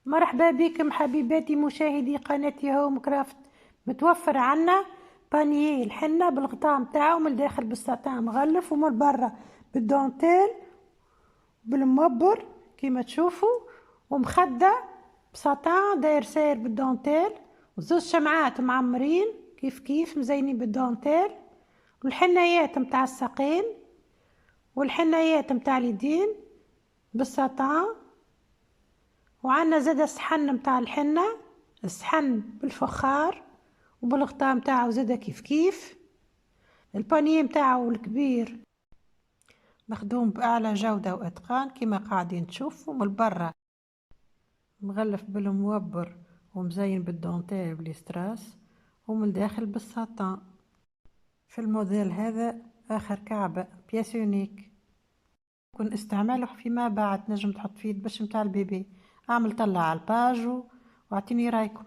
مرحبا بكم حبيباتي مشاهدي قناتي هوم كرافت. متوفر عنا بانييه الحنة بالغطاء متاعو، من الداخل بالساتان مغلف ومن برا بالدونتيل بالمبر كيما تشوفوا، ومخدة بساتان داير ساير بالدونتيل، وزوز شمعات معمرين كيف كيف مزينين بالدونتيل، والحنايات متاع الساقين والحنايات متاع اليدين بالساتان. وعنا زادا الصحن متاع الحنة، الصحن بالفخار وبالغطاء متاعو زادا كيف كيف. البانيه متاعو الكبير مخدوم بأعلى جودة وإتقان كما قاعدين تشوفوا، من برا مغلف بالموبر ومزين بالدونتيل والستراس، ومن الداخل بالساتان. في الموديل هذا آخر كعبة بياس يونيك، كن استعماله فيما بعد نجم تحط فيه البش متاع البيبي. اعمل طلع على الباج واعطيني رايكم.